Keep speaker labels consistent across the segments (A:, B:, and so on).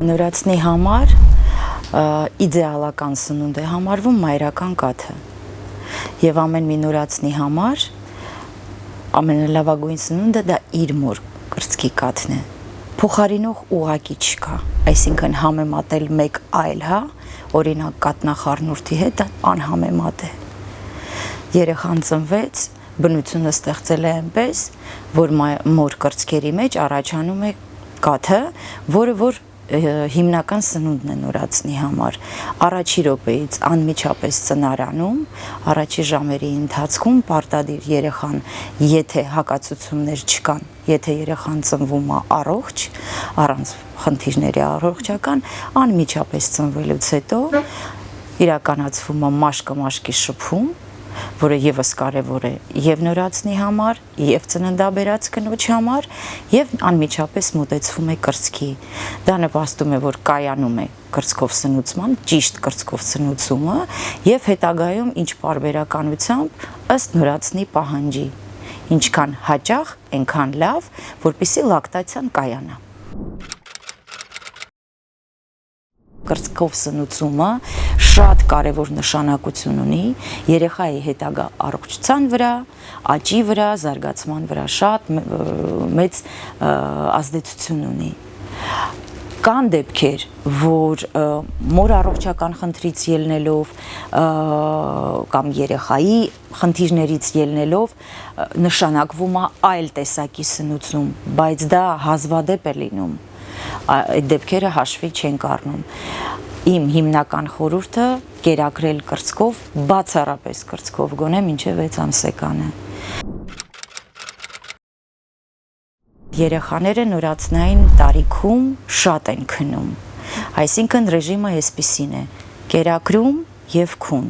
A: Նորացնի համար իդեալական սնունդ է համարվում մայրական կաթը եւ ամեն մի նորացնի համար ամենալավագույն սնունդը դա իր մոր կրծքի կաթն է փոխարինող ուղակի չկա այսինքն համեմատել մեկ այլ օրինակ կատնախառնուրդի հետ անհամեմատ է երեխան ծնվեց բնությունը ստեղծել է այնպես որ մոր կրծքերի մեջ առաջանում է կաթը որը որ հիմնական սնունդն է նորացնի համար առաջի րոպեից անմիջապես ծնարանում առաջի ժամերի ընթացքում պարտադիր երեխան եթե հակացություններ չկան եթե երեխան ծնվում է առողջ առանց խնդիրների առողջական անմիջապես ծնվելուց հետո իրականացվում է մաշկի շփում որը եւս կարևոր է եւ նորացնի համար եւ ծննդաբերած կնոջ համար եւ անմիջապես մոտեցվում է կրծքի դա նպաստում է որ կայանում է կրծքով սնուցման ճիշտ կրծքով սնուցումը եւ հետագայում ինչ պարբերականությամբ ըստ նորացնի պահանջի ինչքան հաճախ այնքան լավ որպեսզի լակտացիան կայանա կրծքով սնուցումը շատ կարևոր նշանակություն ունի երեխայի հետագա առողջության վրա, աճի վրա, զարգացման վրա շատ մեծ ազդեցություն ունի։ Կան դեպքեր, որ մոր առողջական խնդրից ելնելով կամ երեխայի խնդիրներից ելնելով նշանակվում է այլ տեսակի սնուցում, բայց դա հազվադեպ է լինում։ Այդ դեպքերը հաշվի չենք առնում։ Իմ հիմնական խորհուրդը կերակրել կրծքով, բացառապես կրծքով գոնե մինչև 6 ամսեկանը։ Երեխաները նորացնային տարիքում շատ են քնում, այսինքն ռեժիմը այսպիսին է՝ կերակրում եւ քուն։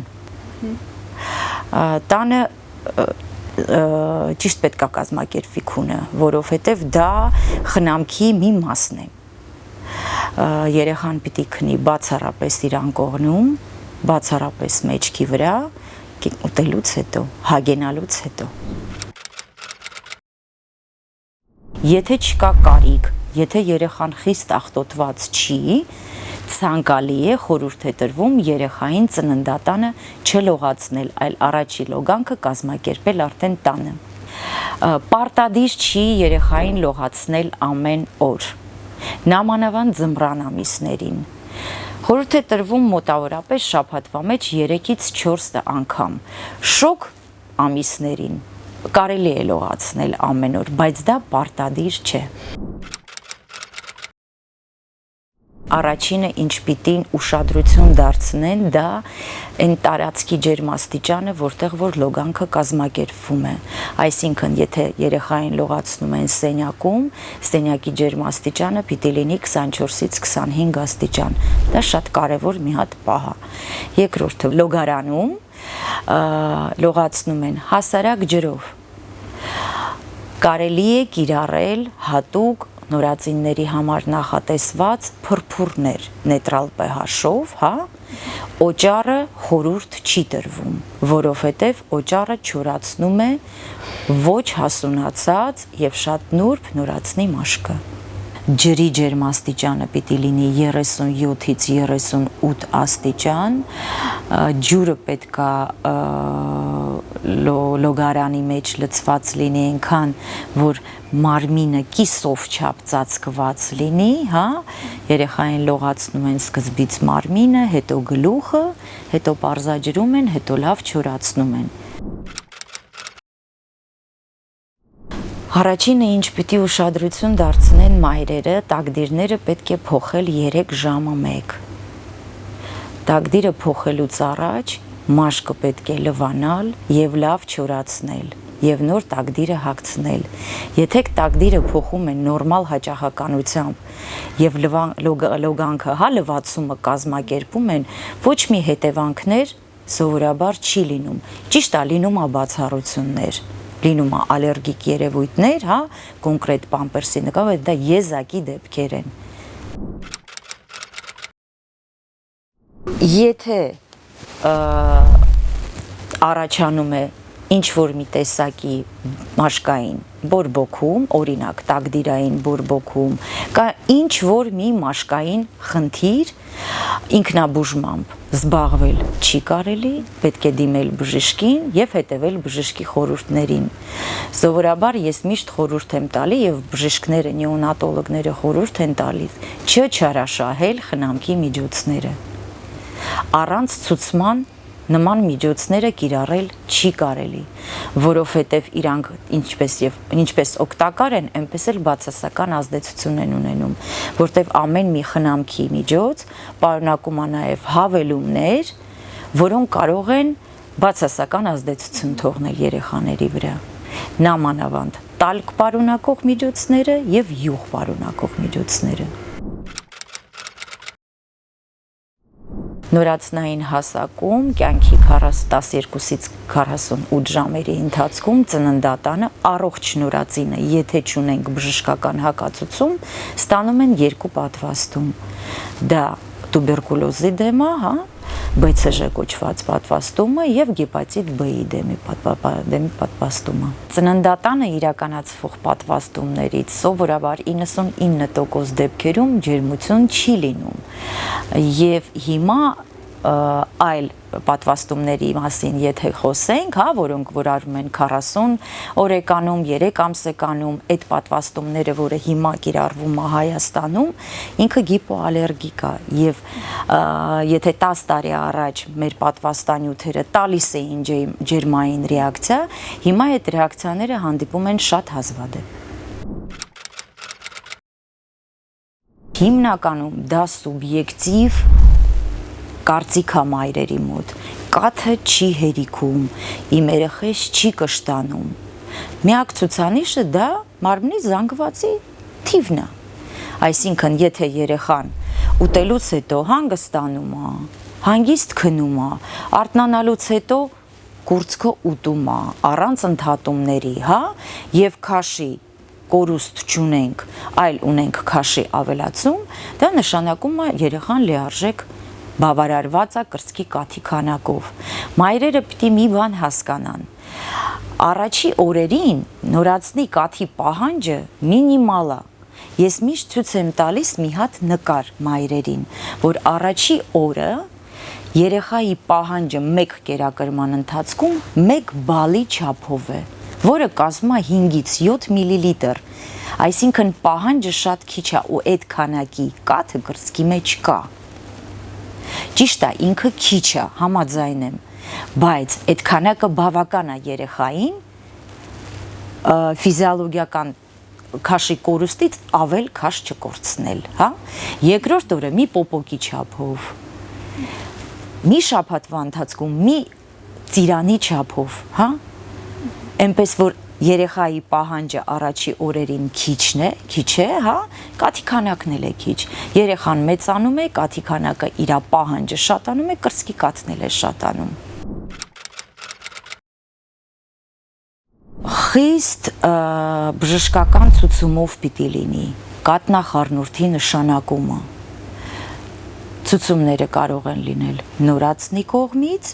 A: Տանը ճիշտ պետք է կազմակերպվի քունը, որովհետեւ դա խնամքի մի մասն է։ Երեխան պիտի քնի բացառապես իր անկողնում, բացառապես մեջքի վրա, ուտելուց հետո, հագենալուց հետո։ Եթե չկա կարիք, եթե երեխան խիստ աղտոտված չի, ցանկալի է խորհուրդ է տրվում երեխային ծննդատանը չլողացնել, այլ առաջի լոգանքը կազմակերպել արդեն տանը։ Պարտադիր չի երեխային լողացնել ամեն օր։ Նամանավանդ ձմռան ամիսներին։ Խորհուրդ է տրվում մոտավորապես շաբաթվա մեջ 3-ից 4 անգամ։ Շոգ ամիսներին կարելի է լողացնել ամեն օր, բայց դա պարտադիր չէ։ Առաջինը ինչ պիտի ուշադրություն դարձնեն, դա այն տարածքի ջերմաստիճանը, որտեղ որ լոգանքը կազմակերպվում է։ Այսինքն, եթե երեխային լողացնում են սենյակում, սենյակի ջերմաստիճանը պիտի լինի 24-ից 25 աստիճան։ Դա շատ կարևոր մի հատ պահ է։ Երկրորդը լոգարանում լողացնում են հասարակ ջրով։ Կարելի է կիրառել հատուկ նորածինների համար նախատեսված փրփուրներ նեյտրալ pH-ով, օճառը խորհուրդ չի տրվում, որովհետև օճառը չորացնում է ոչ հասունացած եւ շատ նուրբ նորածնի մաշկը։ Ջրի ջերմաստիճանը պիտի լինի 37-ից 38 աստիճան, ջուրը պետքա լոգարանի մեջ լցված լինի այնքան, որ մարմինը կիսով չափ ծածկված լինի, երեխային լողացնում են սկզբից մարմինը, հետո գլուխը, հետո պարզաջրում են, հետո լավ չորացնում են։ Առաջինը ինչ պիտի ուշադրություն դարձնեն մայրերը, տակդիրները պետք է փոխել 3 ժամը մեկ։ Տակդիրը փոխելուց առաջ մաշկը պետք է լվանալ եւ լավ չորացնել եւ նոր տակդիրը հագցնել։ Եթե տակդիրը փոխում են նորմալ հաճախականությամբ եւ լոգանքը լվացումը կազմակերպում են, ոչ մի հետևանքներ սովորաբար չի լինում։ Ճիշտ է լինում է բացառություններ։ Լինում է ալերգիկ երևույթներ, կոնկրետ պամպերսի նկատմամբ, դա եզակի դեպքեր են։ Եթե առաջանում է ինչ որ մի տեսակի մաշկային բորբոքում, օրինակ տակդիրային բորբոքում, կա ինչ որ մի մաշկային խնդիր, ինքնաբուժմամբ զբաղվել չի կարելի, պետք է դիմել բժշկին եւ հետեւել բժշկի խորհուրդներին։ Սովորաբար ես միշտ խորհուրդ եմ տալի եւ բժիշկները, նեոնատոլոգները խորհուրդ են տալիս չչարաշահել խնամքի միջոցները։ Առանց ցուցման նման միջոցները կիրառել չի կարելի, որովհետև իրանք ինչպես օգտակար են, այնպես էլ բացասական ազդեցություն են ունենում, որտեղ ամեն մի խնամքի միջոց պարունակում է նաև հավելումներ, որոնք կարող են բացասական ազդեցություն թողնել երեխաների վրա։ Նամանավանդ տալք պարունակող միջոցները եւ յուղ պարունակող միջոցները։ Նորածնային հասակում կյանքի 12-ից 48 ժամերի ընթացքում ծննդատանը առողջ նորածինը, եթե չունենք բժշկական հակացուցում, ստանում են 2 պատվաստում։ Դա տուբերկուլոզի դեմ է, BCG կոչված պատվաստումը եւ հեպատիտ B-ի դեմի պատվաստումը։ Ծննդատանը իրականացվող պատվաստումներից սովորաբար 99% դեպքերում ջերմություն չի լինում։ Եվ հիմա այլ պատվաստումների մասին եթե խոսենք, որոնք որ արվում են 40 օրեկանում, 3 ամսեկանում, այդ պատվաստումները, որը հիմա կիրառվում է Հայաստանում, ինքը հիպոալերգիկ է եւ եթե 10 տարի առաջ մեր պատվաստանյութերը տալիս էին ջերմային ռեակցիա, հիմա այդ ռեակցիաները հանդիպում են շատ հազվադեպ։ Հիմնականում դա սուբյեկտիվ կարծիք է մայրերի մոտ, կաթը չի հերիքում, իմ երեխես չի կշտանում։ Միակ ցուցանիշը դա մարմնի զանգվածի թիվն է։ Այսինքն, եթե երեխան ուտելուց հետո հանգստանում է, հանգիստ քնում է, արթնանալուց հետո կուրծքը ուտում է, առանց ընդհատումների, եւ քաշի կորուստ չունենք, այլ ունենք քաշի ավելացում, դա նշանակում է երեխան լիարժեք բավարարված է կրծքի կաթի քանակով։ Մայրերը պիտի մի բան հասկանան։ Առաջի օրերին նորածնի կաթի պահանջը մինիմալ է։ Ես միշտ ցույց եմ տալիս մի հատ նկար մայրերին, որ առաջի օրը երեխայի պահանջը 1 կերակրման ընթացքում 1 բալի չափով է, որը կազմում է 5-ից 7 միլիլիտր։ Այսինքն պահանջը շատ քիչ է ու այդ քանակի կաթը կրծքի մեջ կա։ Ճիշտ է, ինքը քիչ է, համաձայն եմ, բայց այդ քանակը բավական է երեխային ֆիզիոլոգիական քաշի կորուստից ավել քաշ չկորցնել, Երկրորդ օրը մի պոպոկի չափով, մի շաբաթվա ընթացքում մի ծիրանի չափով, Այնպես որ երեխայի պահանջը առաջի օրերին քիչ է, կաթի քանակն էլ է քիչ։ Երեխան մեծանում է, կաթի քանակը իր պահանջը շատանում է, կրծքի կաթն էլ է շատանում։ Խիստ բժշկական ցուցումով պիտի լինի կաթնախառնուրդի նշանակումը։ Ցուցումները կարող են լինել նորածնի կողմից,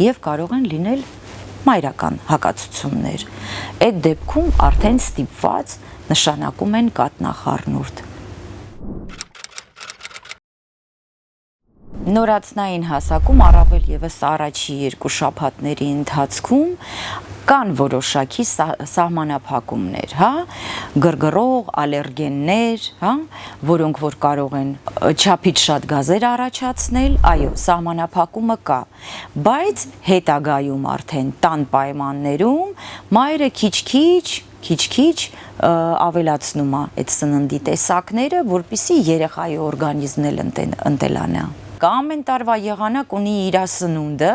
A: եւ կարող են լինել մայրական հակացություններ։ Այդ դեպքում արդեն ստիպված նշանակում են կաթնախառնուրդ։ Նորածնային հասակում առավել եւս առաջի 2 շաբաթների ընթացքում կան որոշակի սահմանափակումներ, գրգռող ալերգեններ, որոնք որ կարող են չափից շատ գազեր առաջացնել, այո, սահմանափակումը կա, բայց հետագայում արդեն տան պայմաններում մայրը քիչ-քիչ ավելացնում է այդ սննդի տեսակները, որպեսզի երեխայի օրգանիզմն էլ ընտելանա։ Ամեն տարվա եղանակ ունի իր սնունդը,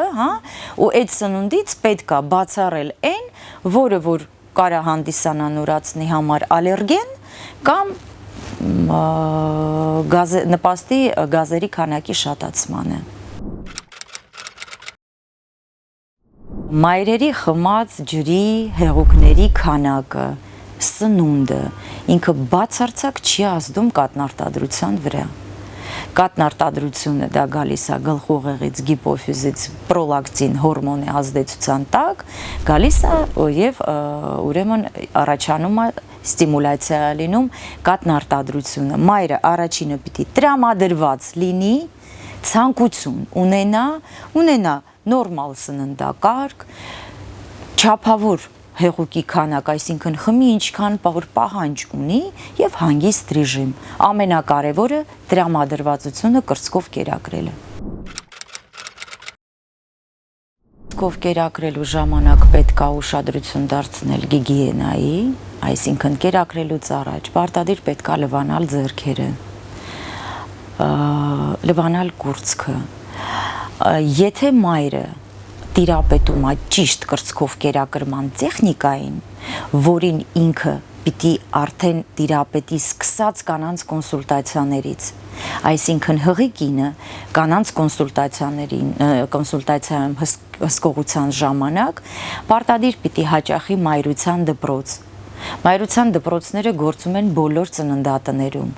A: ու այդ սնունդից պետք է բացառել այն, որը որ կարա հանդիսանա նորածնի համար ալերգեն կամ նպաստի գազերի քանակի շատացմանը։ Մայրերի խմած ջրի հեղուկների քանակը, սնունդը ինքը բացարձակ չի ազդում կաթնարտադրության վրա։ կաթնարտադրությունը դա գալիս է գլխուղեղից, հիպոֆիզից, պրոլակտին հորմոնի ազդեցության տակ, գալիս է եւ ուրեմն առաջանում է ստիմուլյացիա լինում կաթնարտադրությունը։ Մայրը առաջինը պիտի տրամադրված լինի, ցանկություն ունենա նորմալ սննդակարգ, չափավոր հեղուկի քանակ, այսինքն խմի ինչքան պահանջ ունի եւ հանգիստ ռեժիմ։ Ամենակարևորը տրամադրվածությունը կրծքով կերակրելը։ Կրծքով կերակրելու ժամանակ պետք է ուշադրություն դարձնել գիգիենայի, այսինքն կերակրելուց առաջ պարտադիր պետք է լվանալ ձեռքերը, լվանալ կուրծքը։ Եթե մայրը տիրապետում է ճիշտ կրծքով կերակրման տեխնիկային, որին ինքը պիտի արդեն տիրապետի սկսած կանանց կոնսուլտացիաներից, այսինքն հղի կինը կանանց կոնսուլտացիայում հսկողության ժամանակ պարտադիր պիտի հաճախի մայրության դպրոց։ Մայրության դպրոցները գործում են բոլոր ծննդատներում։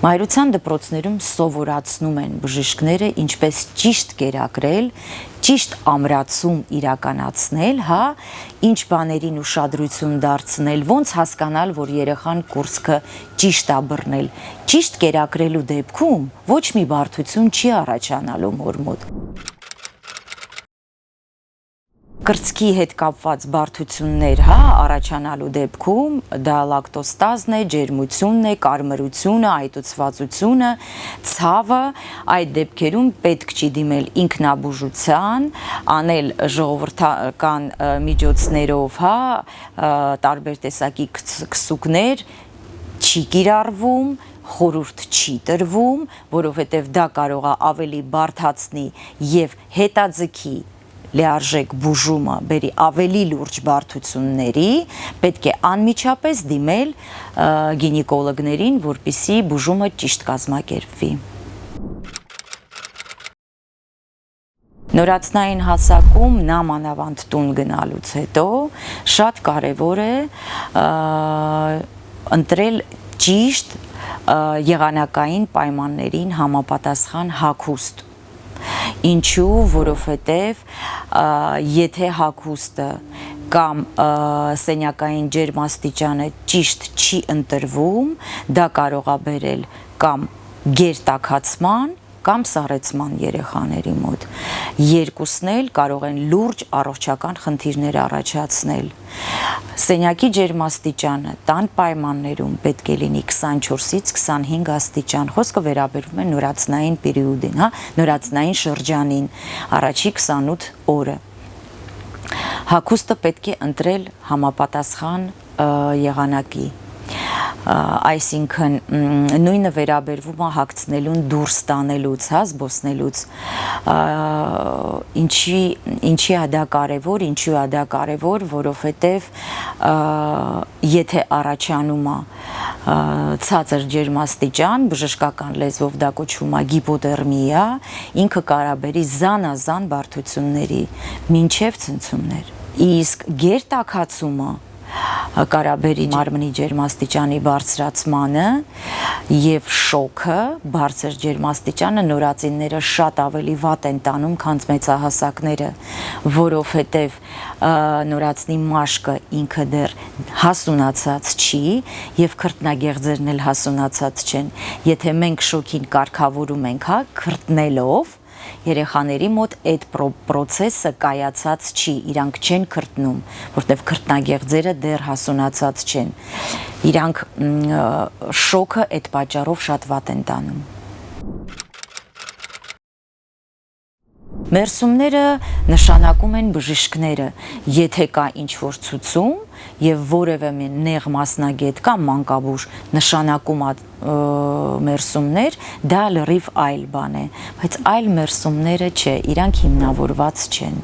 A: Մայրության դպրոցներում սովորացնում են բժիշկները ինչպես ճիշտ կերակրել, ճիշտ ամրացում իրականացնել, ինչ բաներին ուշադրություն դարձնել, ոնց հասկանալ, որ երեխան կուրծքը ճիշտ է բռնել։ Ճիշտ կերակրելու դեպքում ոչ մի բարդություն չի առաջանալու մոր մոտ։ Կրծքի հետ կապված բարդություններ, առաջանալու դեպքում դա լակտոստազն է, ջերմությունն է, կարմրությունը, այտուցվածությունը, ցավը, այդ դեպքերում պետք չի դիմել ինքնաբուժության, անել ժողովրդական միջոցներով, տարբեր տեսակի քսուկներ, չի կիրառվում, խորհուրդ չի տրվում, որովհետև դա կարող է ավելի բարդացնի եւ հետաձգի լիարժեք բուժումը բերի ավելի լուրջ բարդությունների, պետք է անմիջապես դիմել գինեկոլոգներին, որպեսզի բուժումը ճիշտ կազմակերպվի։ Նորածնային հասակում նամանավանդ տուն գնալուց հետո շատ կարևոր է ընտրել ճիշտ եղանակային պայմաններին համապատասխան հագուստ։ Ինչու, որովհետև եթե հագուստը կամ սենյակային ջերմաստիճանը ճիշտ չի ընտրվում, դա կարող է բերել կամ գերտաքացման, կամ սառեցման երեխաների մոտ։ Երկուսն էլ կարող են լուրջ առողջական խնդիրներ առաջացնել։ Սենյակի ջերմաստիճանը տան պայմաններում պետք է լինի 24-ից 25 աստիճան, խոսքը վերաբերում է նորածնային պերիոդին, նորածնային շրջանին, առաջի 28 օրը։ Հագուստը պետք է ընտրել համապատասխան եղանակի, այսինքն նույնը վերաբերվում է հագցնելուն դուրս տանելուց, զբոսնելուց, ինչի է դա կարևոր, որովհետև եթե առաջանում է ցածր ջերմաստիճան, բժշկական լեզվով դա կոչվում է հիպոթերմիա, ինքը կարաբերի զանազան բարդությունների, մինչև ցնցումներ։ Իսկ գերտաքացումը կարաբերի մարմնի ջերմաստիճանի բարձրացմանը եւ շոկը, բարձր ջերմաստիճանը նորածինները շատ ավելի վատ են տանում, քան մեծահասակները, որովհետեւ նորածնի մաշկը ինքը դեռ հասունացած չի եւ քրտնագեղձերն էլ հասունացած չեն։ Եթե մենք շոկին կարգավորում ենք, քրտնելով, երեխաների մոտ այդ պրոցեսը կայացած չի, իրանք չեն քրտնում, որտեղ քրտնագեղձերը դեռ հասունացած չեն։ Իրանք շոկը այդ պատճառով շատ վատ են տանում։ Մերսումները նշանակում են բժիշկները, եթե կա ինչ-որ ցուցում եւ որևէ նեղ մասնագետ կամ մանկաբույժ նշանակում է մերսումներ, դա լրիվ այլ բան է, բայց այլ մերսումները չէ, իրանք հիմնավորված չեն։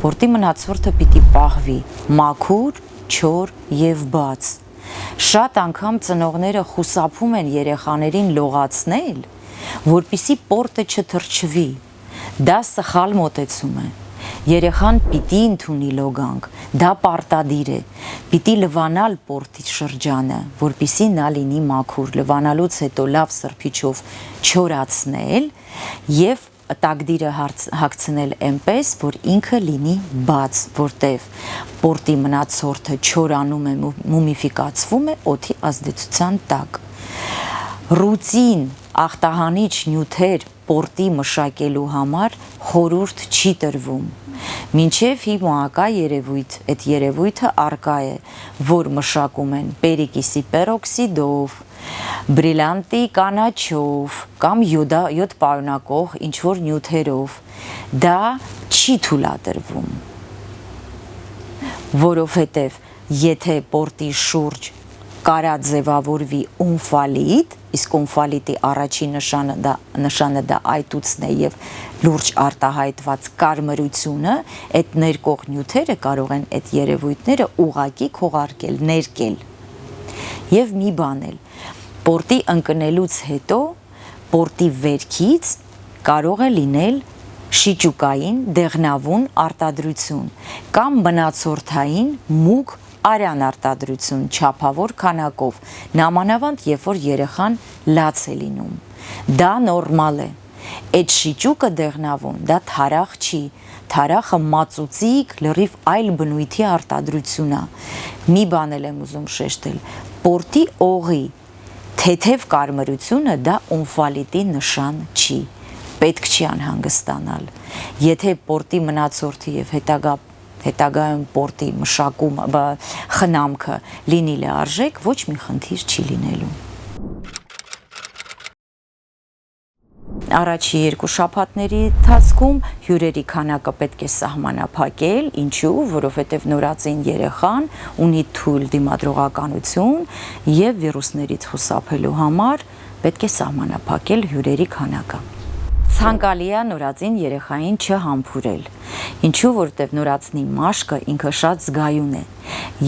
A: Բորտի մնացորդը պիտի պահվի մաքուր, չոր եւ բաց։ Շատ անգամ ծնողները խուսափում են երեխաներին լողացնել, որպեսզի պորտը չթրջվի։ Դա սխալ մոտեցում է։ Երեխան պիտի ընդունի լոգանք, դա պարտադիր է, պիտի լվանալ պորտի շրջանը, որպիսի նա լինի մաքուր, լվանալուց հետո լավ սրբիչով չորացնել և տակդիրը հագցնել այնպես, որ ինքը լինի բաց, որտև պորտի մնացորդը չորանում է, մումիֆիկացվում է օդի ազդեցության տակ։ Ռուտին ախտահանիչ նյութեր պորտի մշակելու համար խորհուրդ չի տրվում։ Մինչև հիմա կա երևույթ, այդ երևույթը առկա է, որ մշակում են պերիկիսի պերօքսիդով, բրիլանտի կանաչով կամ յոդ պարունակող ինչ-որ նյութերով, դա չի թույլատրվում, որովհետև եթե պորտի շուրջ կարա ձևավորվի օնֆալիտ, իսկ օնֆալիտի առաջին նշանը դա այտուցն է և լուրջ արտահայտված կարմրությունը, այդ ներկող նյութերը կարող են այդ երևույթները ուղղակի քողարկել, ներկել։ Եվ մի բան էլ, պորտի ընկնելուց հետո պորտի վերքից կարող է լինել շիճուկային դեղնավուն արտադրություն կամ մնացորդային մուգ արյան արտադրություն չափավոր քանակով, նամանավանդ երբ որ երեխան լաց է լինում։ Դա նորմալ է։ Այդ շիճուկը դեղնավուն, դա թարախ չի, թարախը մածուծիկ լրիվ այլ բնույթի արտադրություն է։ Մի բան էլ եմ ուզում շեշտել, պորտի օղի թեթև կարմրությունը դա օնֆալիտի նշան չի, պետք չի անհանգստանալ։ Եթե պորտի մնացորդի և հետագայում պորտի մշակումը, խնամքը լինի լիարժեք, ոչ մի խնդիր չի լինելու։ Առաջի 2 շաբաթների ընթացքում հյուրերի քանակը պետք է սահմանափակել, ինչու, որովհետև նորածին երեխան ունի թույլ դիմադրողականություն և վիրուսներից խուսափելու համար պետք է սահմանափակել հյուրերի քանակը։ Ցանկալի է նորածին երեխային չհամբուրել, ինչու, որովհետև նորածնի մաշկը ինքը շատ զգայուն է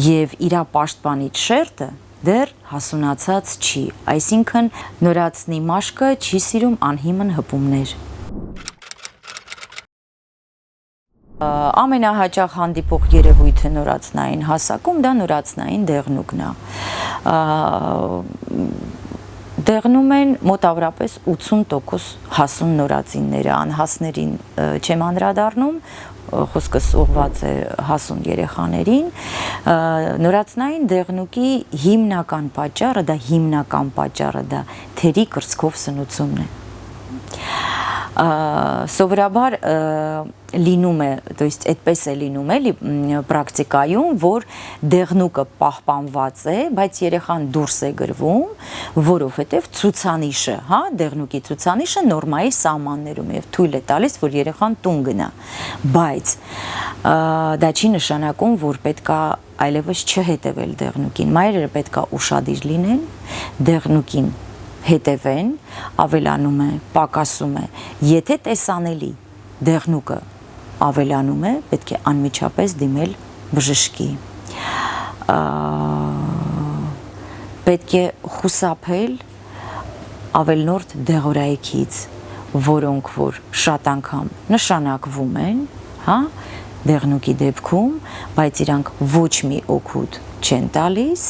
A: և իր պաշտպանիչ շերտը դեռ հասունացած չի, այսինքն նորածնի մաշկը չի սիրում անհիմն հպումներ։ Ամենահաճախ հանդիպող երևույթը նորածնային հասակում դա նորածնային դեղնուկն է։ Դեղնում են մոտավորապես 80% հասուն նորածինները, անհասներին չեմ անդրադառնում, խոսքս ուղղված է հասուն երեխաներին, նորածնային դեղնուկի հիմնական պատճառը դա թերի կրծքով սնուցումն է։ Սովորաբար լինում է, то есть այդպես է լինում էլի պրակտիկայում, որ դեղնուկը պահպանված է, բայց երեխան դուրս է գրվում, որովհետև ցուցանիշը, հա, դեղնուկի ցուցանիշը նորմայի սահմաններում է եւ թույլ է տալիս, որ երեխան տուն գնա, բայց դա չի նշանակում, որ պետքա այլևս չհետևել դեղնուկին, մայրերը պետքա ուշադիր լինեն, դեղնուկին հետևեն, ավելանում է, պակասում է, եթե տեսանելի դեղնուկը ավելանում է, պետք է անմիջապես դիմել բժշկի, պետք է խուսափել ավելնորդ դեղորայքից, որոնք որ շատ անգամ նշանակվում են, հա, դեղնուկի դեպքում, բայց իրանք ոչ մի օգուտ չեն տալիս,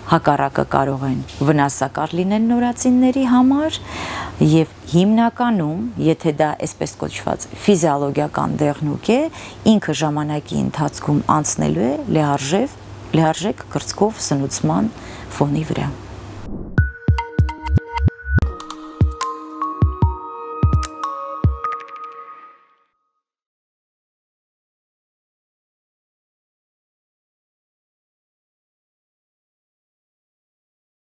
A: հակառակը կարող են վնասակար լինեն նորածինների համար և հիմնականում, եթե դա այսպես կոչված ֆիզիոլոգիական դեղնուկ է, ինքը ժամանակի ընթացքում անցնելու է լիարժեք կրծքով սնուցման ֆոնի վրա։